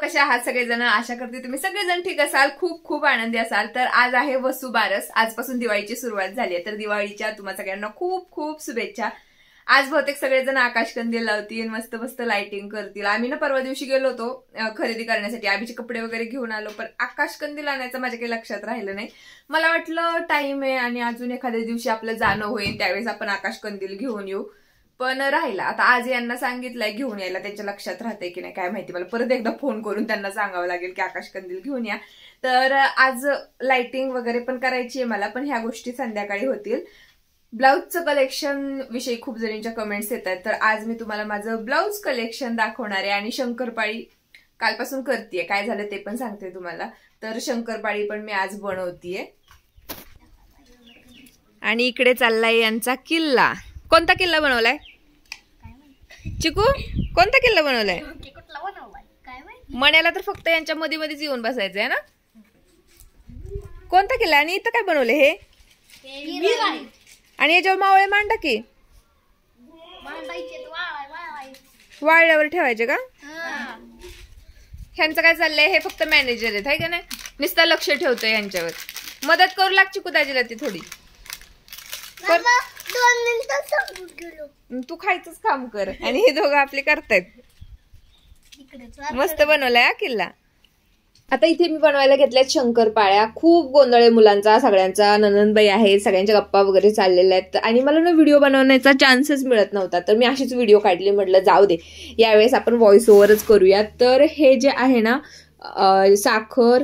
कशा आहात सगळेजण? आशा करते तुम्ही सगळेजण ठीक असाल, खूप खूप आनंदी असाल. तर आज आहे वसुबारस, आजपासून दिवाळीची सुरुवात झाली आहे. तर दिवाळीच्या तुम्हा सगळ्यांना खूप खूप शुभेच्छा. आज बहुतेक सगळेजण आकाशकंदील लावतील, मस्त मस्त लाइटिंग करतील. आम्ही ना परवा दिवशी गेलो होतो खरेदी करण्यासाठी, आम्हीचे कपडे वगैरे घेऊन आलो, पण आकाशकंदील आणायचं माझ्या काही लक्षात राहिलं नाही. मला वाटलं टाइम आहे आणि अजून एखाद्या दिवशी आपलं जाणं होईल, त्यावेळेस आपण आकाशकंदील घेऊन येऊ, पण राहिला. आता आज यांना सांगितलंय घेऊन यायला, त्यांच्या लक्षात राहतंय की नाही काय माहिती. मला परत एकदा फोन करून त्यांना सांगावं लागेल की आकाशकंदील घेऊन या. तर आज लाइटिंग वगैरे पण करायची आहे मला, पण ह्या गोष्टी संध्याकाळी होतील. ब्लाऊजचं कलेक्शन विषयी खूप जणींच्या कमेंट्स येत आहेत, तर आज मी तुम्हाला माझं ब्लाऊज कलेक्शन दाखवणार आहे. आणि शंकरपाळी कालपासून करतेय, काय झालं ते पण सांगते तुम्हाला. तर शंकरपाळी पण मी आज बनवतीये. आणि इकडे चाललाय यांचा किल्ला. कोणता किल्ला बनवलाय चिकू? कोणता किल्ला बनवलाय? मण्याला तर फक्त यांच्या मध्ये मध्येच येऊन बसायचंय ना. कोणता किल्ला? आणि इथं काय बनवले हे? आणि याच्यावर मावळे मांडा की वाळल्यावर ठेवायचे का? ह्यांचं काय चाललंय? हे फक्त मॅनेजर आहेत, आहे का नाही? नुसतं लक्ष ठेवतोय यांच्यावर. मदत करू लागची कुदाजीला ती थोडी. तू खायचंच काम कर आणि हे दोघं आपले करतायत. मस्त बनवलाय किल्ला. आता इथे मी बनवायला घेतल्यात शंकरपाळ्या. खूप गोंधळ आहे मुलांचा, सगळ्यांचा. ननंदबाई आहे, सगळ्यांच्या गप्पा वगैरे चाललेल्या आहेत. आणि मला ना व्हिडिओ बनवण्याचा चान्सच मिळत नव्हता, तर मी अशीच व्हिडिओ काढली. म्हटलं जाऊ दे, यावेळेस आपण व्हॉइस ओव्हरच करूया. तर हे जे आहे ना, साखर,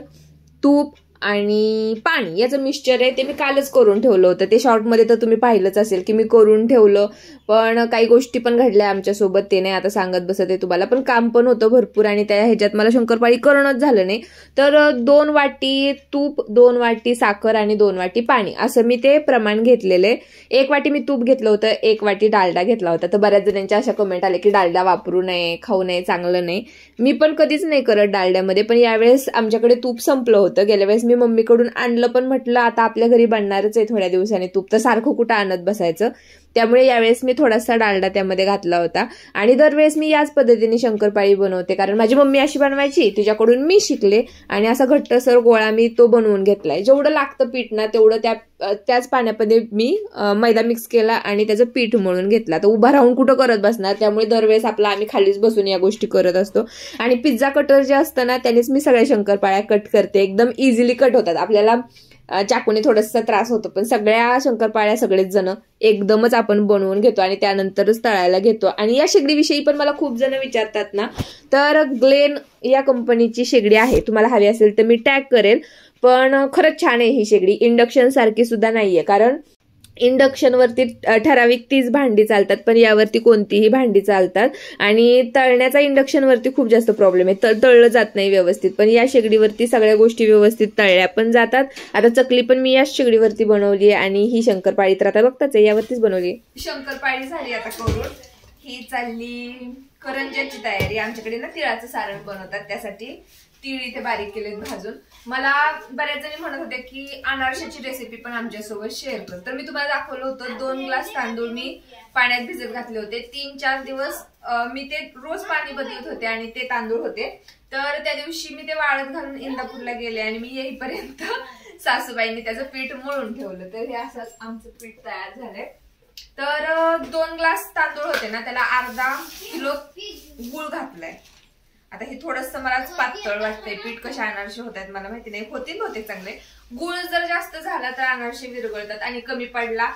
तूप आणि पाणी याचं मिक्सचर आहे, ते मी कालच करून ठेवलं होतं. ते शॉर्टमध्ये तर तुम्ही पाहिलंच असेल की मी करून ठेवलं, पण काही गोष्टी पण घडल्या आमच्यासोबत, ते नाही आता सांगत बसत आहे तुम्हाला. पण काम पण होतं भरपूर आणि त्या ह्याच्यात मला शंकरपाळी करणंच झालं नाही. तर 2 वाटी तूप, 2 वाटी साखर आणि 2 वाटी पाणी असं मी ते प्रमाण घेतलेले. 1 वाटी मी तूप घेतलं होतं, 1 वाटी डालडा घेतला होता. तर बऱ्याच जणांच्या अशा कमेंट आले की डालडा वापरू नये, खाऊ नये, चांगलं नाही. मी पण कधीच नाही करत डालड्यामध्ये, पण यावेळेस आमच्याकडे तूप संपलं होतं. गेल्या वेळेस मी मम्मीकडून आणलं, पण म्हटलं आता आपल्या घरी बनणारच आहे थोड्या दिवसांनी तूप, तर सारखं कुठं आणत बसायचं. त्यामुळे यावेळेस मी थोडासा डालडा त्यामध्ये घातला होता. आणि दरवेळेस मी याच पद्धतीने शंकरपाळी बनवते, कारण माझी मम्मी अशी बनवायची, तिच्याकडून मी शिकले. आणि असा घट्टसर गोळा मी तो बनवून घेतलाय. जेवढं लागतं पीठ ना, तेवढं त्याच पाण्यामध्ये मी मैदा मिक्स केला आणि त्याचं पीठ मळून घेतला. तर उभा राहून कुठं करत बसणार, त्यामुळे दरवेळेस आम्ही खालीच बसून या गोष्टी करत असतो. आणि पिझ्झा कटर जे असतं ना, त्यानेच मी सगळ्या शंकरपाळ्या कट करते. एकदम इझिली कट होतात. आपल्याला चाकूने थोडासा त्रास होतो, पण सगळ्या शंकरपाळ्या सगळेच जण एकदमच आपण बनवून घेतो आणि त्यानंतरच तळायला घेतो. आणि या शेगडीविषयी पण मला खूप जण विचारतात ना, तर ग्लेन या कंपनीची शेगडी आहे, तुम्हाला हवी असेल तर मी टॅग करेल. पण खरंच छान आहे ही शेगडी. इंडक्शन सारखी सुद्धा नाहीये, कारण इंडक्शनवरती ठराविक 30 भांडी चालतात, पण यावरती कोणतीही भांडी चालतात. आणि तळण्याचा इंडक्शनवरती खूप जास्त प्रॉब्लेम आहे, तळलं जात नाही व्यवस्थित. पण या शेगडीवरती सगळ्या गोष्टी व्यवस्थित तळल्या पण जातात. आता चकली पण मी याच शेगडीवरती बनवली आहे आणि ही शंकरपाळी तर आता बघताच यावरतीच बनवली. शंकरपाळी झाली आता करून. ही चालली करंज्याची तयारी. आमच्याकडे ना तिळाचं सारण बनवतात, त्यासाठी तीळ इथे बारीक केलेत भाजून. मला बऱ्याच जणी म्हणत होते की अनारशाची रेसिपी पण आमच्यासोबत शेअर कर, तर मी तुम्हाला दाखवलं होतं. 2 ग्लास तांदूळ मी पाण्यात भिजत घातले होते. 3-4 दिवस मी ते रोज पाणी बदलत होते आणि ते तांदूळ होते. तर त्या दिवशी मी ते वाळत घालून इंदापूरला गेले आणि मी येईपर्यंत सासूबाईंनी त्याचं पीठ मळून ठेवलं. तर हे असंच आमचं पीठ तयार झालंय. तर 2 ग्लास तांदूळ होते ना, त्याला अर्धा किलो गुळ घातलाय. आता हे थोडंसं मला पातळ वाटतंय पीठ. कशा अनारसे होत आहेत मला माहिती नाही, होते चांगले. गुळ जर जास्त झाला तर अनारसे विरघळतात आणि कमी पडला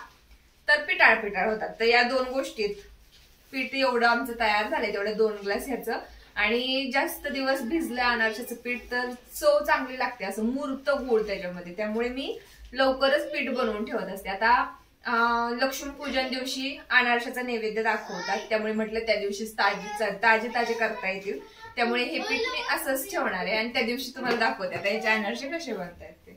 तर पिटाळ होतात. तर या 2 गोष्टीत पीठ एवढं आमचं तयार झालंय, तेवढं 2 ग्लास ह्याचं. आणि जास्त दिवस भिजलं अनारशाचं पीठ तर चव चांगली लागते, असं मूर्त गुळ त्याच्यामध्ये. त्यामुळे मी लवकरच पीठ बनवून ठेवत असते. आता लक्ष्मीपूजन दिवशी अनारशाचा नैवेद्य दाखवतात, त्यामुळे म्हटलं त्या दिवशीच ताजे करता येतील. त्यामुळे हे पीठ मी असंच ठेवणार आहे आणि त्या दिवशी तुम्हाला दाखवते आता याचे अनारसे कसे बनतायत ते.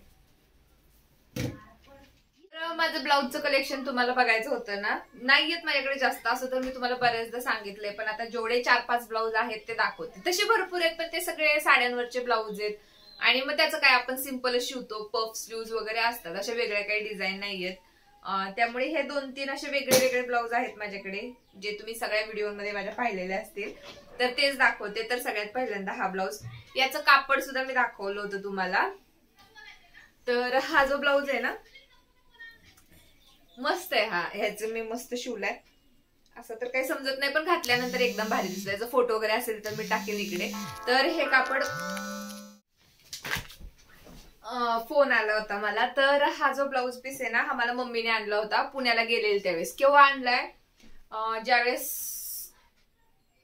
माझं ब्लाऊजचं कलेक्शन तुम्हाला बघायचं होतं ना, नाहीयेत माझ्याकडे जास्त, असं तर मी तुम्हाला बऱ्याचदा सांगितलंय. पण आता जेवढे 4-5 ब्लाऊज आहेत ते दाखवते. तसे भरपूर आहेत, पण ते सगळे साड्यांवरचे ब्लाऊज आहेत. आणि मग त्याचं काय, आपण सिंपलच शिवतो. पफ स्लीव्ज वगैरे असतात, अशा वेगळ्या काही डिझाईन नाहीयेत. त्यामुळे हे 2-3 असे वेगळे ब्लाऊज आहेत माझ्याकडे, जे तुम्ही सगळ्या व्हिडिओमध्ये माझ्या पाहिलेले असतील. तर तेच दाखवते. तर सगळ्यात पहिल्यांदा हा ब्लाऊज, याचं कापड सुद्धा मी दाखवलं होतं तुम्हाला. तर हा जो ब्लाऊज आहे ना मस्त आहे. ह्याचं मी मस्त शिवलाय. असं तर काही समजत नाही पण घातल्यानंतर एकदम भारी दिसतंय. जर फोटो वगैरे असेल तर मी टाकेल इकडे. तर हे कापड फोन आला होता मला. तर हा जो ब्लाऊज पीस आहे ना हा मला मम्मीने आणला होता पुण्याला गेलेले त्यावेळेस. केव्हा आणलाय? ज्यावेळेस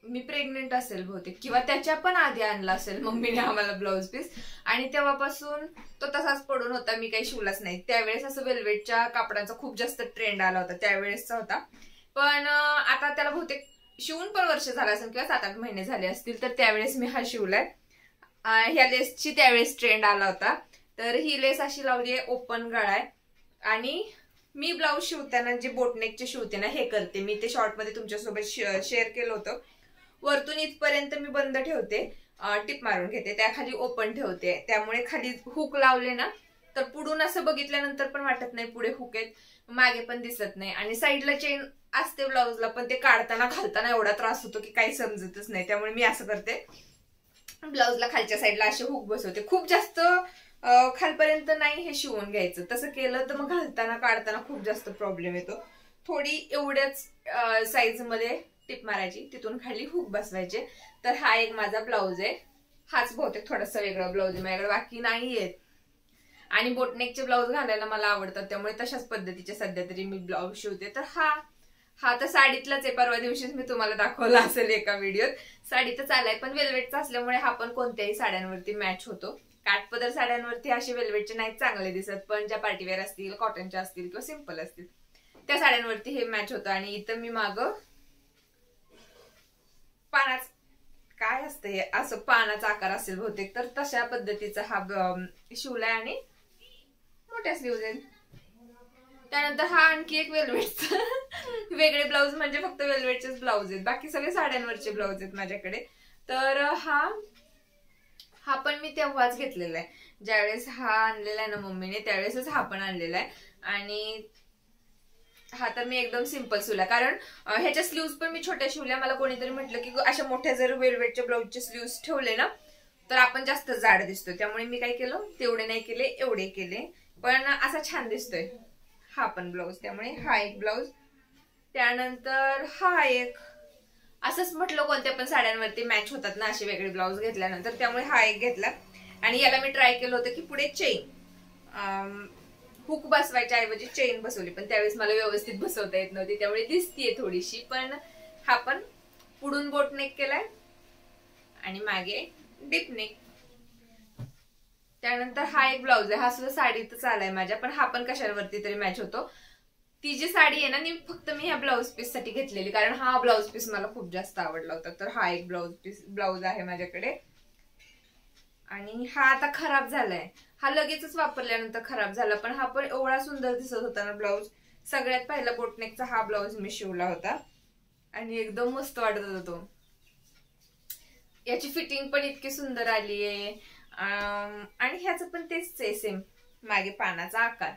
मी प्रेग्नेंट असेल बहुतेक, किंवा त्याच्या पण आधी आणला असेल मम्मीने आम्हाला ब्लाऊज पीस. आणि तेव्हापासून तो तसाच पडून होता, मी काही शिवलाच नाही. त्यावेळेस असं वेल्वेटच्या कापडांचा खूप जास्त ट्रेंड आला होता, त्यावेळेसचा होता. पण आता त्याला बहुतेक शिवून पण वर्ष झालं असेल किंवा 7-8 महिने झाले असतील. तर त्यावेळेस मी हा शिवलाय. ह्या लेसची त्यावेळेस ट्रेंड आला होता. तर ही लेस अशी लावली आहे, ओपन गळा आहे. आणि मी ब्लाऊज शिवताना जे बोटनेकचे शिवते ना हे करते मी, ते शॉर्टमध्ये तुमच्यासोबत शेअर केलं होतं. वरतून इथपर्यंत मी बंद ठेवते, टिप मारून घेते, त्याखाली ओपन ठेवते. त्यामुळे खाली हुक लावले ना तर पुढून असं बघितल्यानंतर पण वाटत नाही पुढे हुक आहेत, मागे पण दिसत नाही. आणि साईडला चेन असते ब्लाऊजला, पण ते काढताना घालताना एवढा त्रास होतो की काही समजतच नाही. त्यामुळे मी असं करते, ब्लाऊजला खालच्या साईडला असे हुक बसवते. खूप जास्त खालपर्यंत नाही हे शिवून घ्यायचं, तसं केलं तर मग घालताना काढताना खूप जास्त प्रॉब्लेम येतो. थोडी एवढ्याच साईज मध्ये टिप मारायची, तिथून खाली हुक बसवायचे. तर हा एक माझा ब्लाऊज आहे. हाच बहुतेक थोडासा वेगळा ब्लाऊज आहे माझ्याकडे, बाकी नाहीये. आणि बोटनेकचे ब्लाऊज घालायला मला आवडतात, त्यामुळे तशाच पद्धतीचे सध्या तरी मी ब्लाऊज शिवते. तर हा तर साडीतलाच आहे, परवा दिवशीच मी तुम्हाला दाखवला असेल एका व्हिडिओत. साडीतच आलाय, पण वेल्वेटचा असल्यामुळे हा पण कोणत्याही साड्यांवरती मॅच होतो. काठपदर साड्यांवरती असे वेल्वेटचे नाही चांगले दिसत, पण ज्या पार्टीवेअर असतील, कॉटनच्या असतील किंवा सिंपल असतील त्या साड्यांवरती हे मॅच होतं. आणि इथं मी मागं पानाच काय असतं हे, असं पानाचा आकार असेल बहुतेक, तर तशा पद्धतीचा हा शिवलाय. आणि मोठ्या स्लीव्ज आहेत. त्यानंतर हा आणखी एक वेल्वेटचा वेगळे ब्लाऊज, म्हणजे फक्त वेल्वेटचेच ब्लाऊज आहेत, बाकी सगळे साड्यांवरचे ब्लाऊज आहेत माझ्याकडे. तर हा पण मी तेव्हाच घेतलेला आहे, ज्यावेळेस हा आणलेला आहे ना मम्मीने, त्यावेळेसच हा पण आणलेला आहे. आणि हा तर मी एकदम सिंपल शिवला, कारण ह्याच्या स्लीव्ज पण मी छोट्या शिवल्या. मला कोणीतरी म्हटलं की अशा मोठ्या जर वेल्वेटच्या ब्लाऊजचे स्लीव्ज ठेवले ना तर आपण जास्त जाड दिसतो. त्यामुळे मी काय केलं, तेवढे नाही केले, एवढे केले, पण असा छान दिसतोय हा पण ब्लाऊज. त्यामुळे हा एक ब्लाऊज. त्यानंतर हा एक, असंच म्हटलं कोणत्या पण साड्यांवरती मॅच होतात ना असे वेगळे ब्लाऊज घेतल्यानंतर, त्यामुळे हा एक घेतला. आणि याला मी ट्राय केलं होतं की पुढे चेन हुक बसवायच्या ऐवजी चेन बसवली, पण त्यावेळेस मला व्यवस्थित बसवता येत नव्हती, त्यामुळे दिसतीये थोडीशी. पण हा पण पुढून बोटनेक केलाय आणि मागे डीपनेक. त्यानंतर हा एक ब्लाऊज आहे, हा सुद्धा साडीतच आलाय माझ्या, पण हा पण कशावरती तरी मॅच होतो. ती जी साडी आहे ना ती फक्त मी ह्या ब्लाऊज पीस साठी घेतलेली, कारण हा ब्लाऊज पीस मला खूप जास्त आवडला होता. तर हा एक ब्लाऊज आहे माझ्याकडे. आणि हा आता खराब झालाय, हा लगेचच वापरल्यानंतर खराब झाला, पण हा पण एवढा सुंदर दिसत होता ना ब्लाऊज. सगळ्यात पहिला बोटनेकचा हा ब्लाऊज मी शिवला होता आणि एकदम मस्त वाटत होता तो. याची फिटिंग पण इतकी सुंदर आली आहे. आणि ह्याचं पण तेच आहे सेम, मागे पानाचा आकार.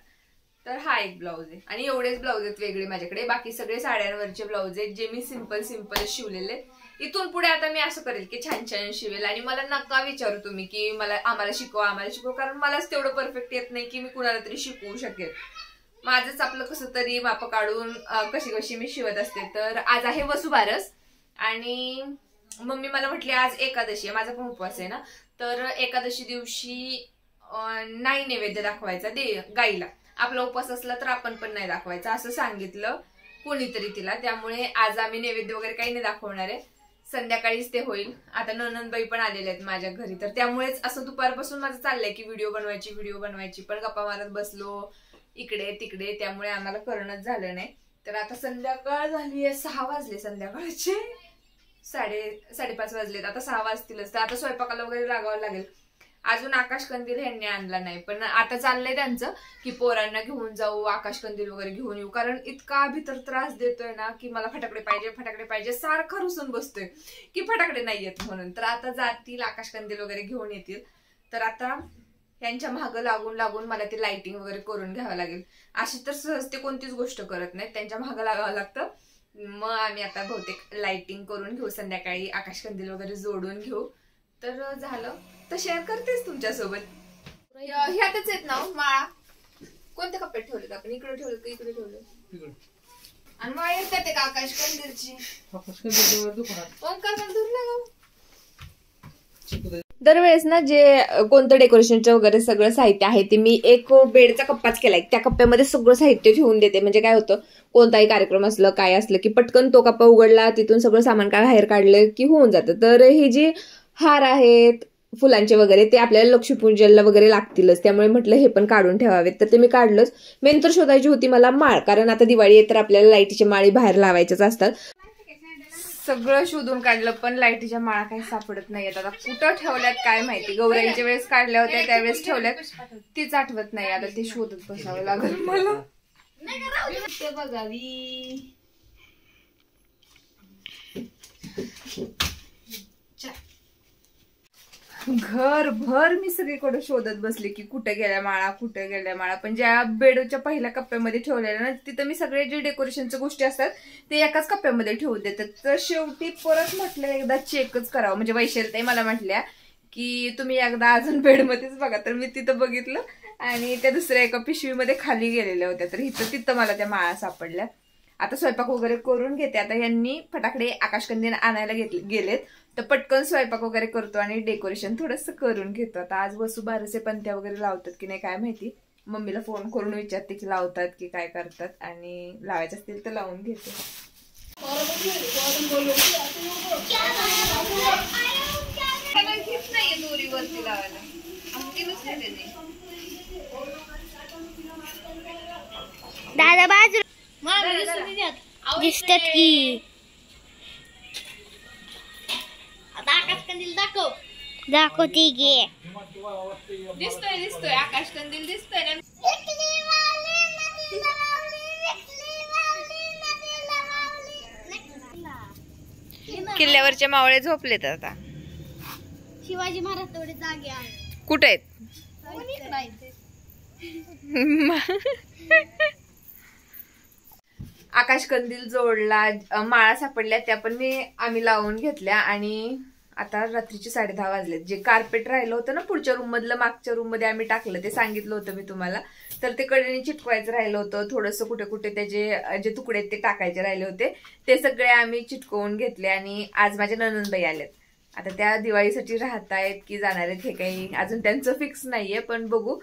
तर हा एक ब्लाऊज आहे. आणि एवढेच ब्लाऊज आहेत वेगळे माझ्याकडे, बाकी सगळे साड्यांवरचे ब्लाऊज आहेत जे मी सिंपल शिवलेले. इथून पुढे आता मी असं करेल की छान छान शिवेल. आणि मला नका विचारू तुम्ही की आम्हाला शिकवा, कारण मलाच तेवढं परफेक्ट येत नाही की मी कुणाला तरी शिकवू शकेल. माझंच आपलं कसं तरी माप काढून कशी मी शिवत असते. तर आज आहे वसुबारस आणि मम्मी मला म्हटली आज एकादशी आहे, माझा पण उपवास आहे ना, तर एकादशी दिवशी नाही नैवेद्य दाखवायचा गाईला, आपला उपवास असला तर आपण पण नाही दाखवायचा असं सांगितलं कोणीतरी तिला. त्यामुळे आज आम्ही नैवेद्य वगैरे काही नाही दाखवणार आहे, संध्याकाळीच ते होईल. आता ननंदबाई पण आलेल्या आहेत माझ्या घरी, तर त्यामुळेच असं दुपारपासून माझं चाललंय की व्हिडिओ बनवायची, पण गप्पा मारत बसलो इकडे तिकडे, त्यामुळे आम्हाला करणंच झालं नाही. तर आता संध्याकाळ झालीये, 6 वाजले संध्याकाळचे, 5:30 वाजलेत, आता 6 वाजतीलच. तर आता स्वयंपाकाला वगैरे लागावं लागेल. अजून आकाशकंदील ह्यांनी आणला नाही, पण आता चाललंय त्यांचं की पोरांना घेऊन जाऊ, आकाशकंदील वगैरे घेऊन येऊ, कारण इतका भीतर त्रास देतोय ना की मला फटाकडे पाहिजे, सारखा रुसून बसतोय की फटाकडे नाही येत म्हणून. तर आता जातील आकाशकंदील वगैरे घेऊन येतील. तर आता यांच्या मागं लागून मला ती लाइटिंग वगैरे करून घ्यावं लागेल. अशी तर सहज ते कोणतीच गोष्ट करत नाहीत, त्यांच्या मागं लागावं लागतं. मग आम्ही आता बहुतेक लाइटिंग करून घेऊ, संध्याकाळी आकाशकंदील वगैरे जोडून घेऊ. तर झालं तर शेअर करतेच तुमच्यासोबत. ह्यातच येत ना माळा. कोणत्या कप्प्यात ठेवलेत आपण? इकडे ठेवलं की इकडे ठेवलं? आणि माळा येतात का आकाशकंदीलची? ओंकार पण धरला. दरवेळेस ना जे कोणतं डेकोरेशनचं वगैरे सगळं साहित्य आहे ते मी एक बेडचा कप्पाच केलाय. त्या कप्प्यामध्ये सगळं साहित्य ठेवून देते. म्हणजे काय होतं, कोणताही कार्यक्रम असलं काय असलं की पटकन तो कप्पा उघडला, तिथून सगळं सामान बाहेर काढलं की होऊन जातं. तर हे जे हार आहेत फुलांचे वगैरे ते आपल्याला लक्ष्मीपूजनला वगैरे लागतीलच, त्यामुळे म्हटलं हे पण काढून ठेवावेत. तर ते मी काढलंच. मेन तर शोधायची होती मला माळ, कारण आता दिवाळी आहे तर आपल्याला लाईटीची माळी बाहेर लावायच्याच असतात. सगळं शोधून काढलं पण लाईटीच्या माळा काही सापडत नाहीयेत. आता कुठं ठेवल्यात काय माहिती. गौराईच्या वेळेस काढल्या होत्या त्यावेळेस ठेवल्यात, तीच आठवत नाही. आता ते शोधत बसावं लागेल मला. बघावी घरभर मी सगळीकडे शोधत बसले की कुठे गेल्या माळा, कुठे गेल्या माळा. पण ज्या बेडच्या पहिल्या कप्प्यामध्ये ठेवलेल्या ना तिथं मी सगळे जे डेकोरेशनच्या गोष्टी असतात ते एकाच कप्प्यामध्ये ठेवून देतात. तर शेवटी परत म्हटलं एकदा चेकच करावं. म्हणजे वैशालीताई मला म्हटल्या की तुम्ही एकदा अजून बेडमध्येच बघा. तर मी तिथं बघितलं आणि त्या दुसऱ्या एका पिशवीमध्ये खाली गेलेल्या होत्या. तर तिथं मला त्या माळा सापडल्या. आता स्वयंपाक वगैरे करून घेते. आता यांनी फटाकडे आकाशकंदील आणायला गेलेत तर पटकन स्वयंपाक वगैरे करतो आणि डेकोरेशन थोडंसं करून घेतो. आता आज वसू बारसे पंत्या वगैरे लावतात की नाही काय माहिती. मम्मीला फोन करून विचारते की लावतात की काय करतात, आणि लावायचे असतील तर लावून घेते. दोरीवरती लावायला दादा बाजू दिसतात की. आता आकाशकंदील दाखवते गे. दिसतोय आकाशकंदील दिसतोय ना. किल्ल्यावरचे मावळे झोपलेत आता. शिवाजी महाराज थोडे जागे आहेत. कुठे आहेत? आकाशकंदील जोडला, माळा सापडल्या त्या पण आम्ही लावून घेतल्या. आणि आता रात्रीचे 10:30 वाजलेत. जे कार्पेट राहिलं होतं ना पुढच्या रूम मधलं, मागच्या रूम मध्ये आम्ही टाकलं, ते सांगितलं होतं मी तुम्हाला. तर ते कडेने चिटकवायचं राहिलं होतं. थोडंसं कुठे कुठे त्याचे जे तुकडे आहेत ते टाकायचे राहिले होते. ते सगळे आम्ही चिटकवून घेतले. आणि आज माझ्या नणंदबाई आलेत. आता त्या दिवाळीसाठी राहतायत की जाणार आहेत हे काही अजून त्यांचं फिक्स नाहीये, पण बघू.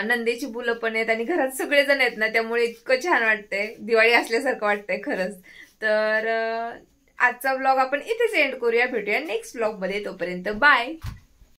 नंदेची मुलं पण आहेत आणि घरात सगळेजण आहेत ना, त्यामुळे इतकं छान वाटतंय, दिवाळी असल्यासारखं वाटतंय खरंच. तर आजचा व्लॉग आपण इथेच एंड करूया. भेटूया नेक्स्ट व्लॉग मध्ये. तोपर्यंत बाय.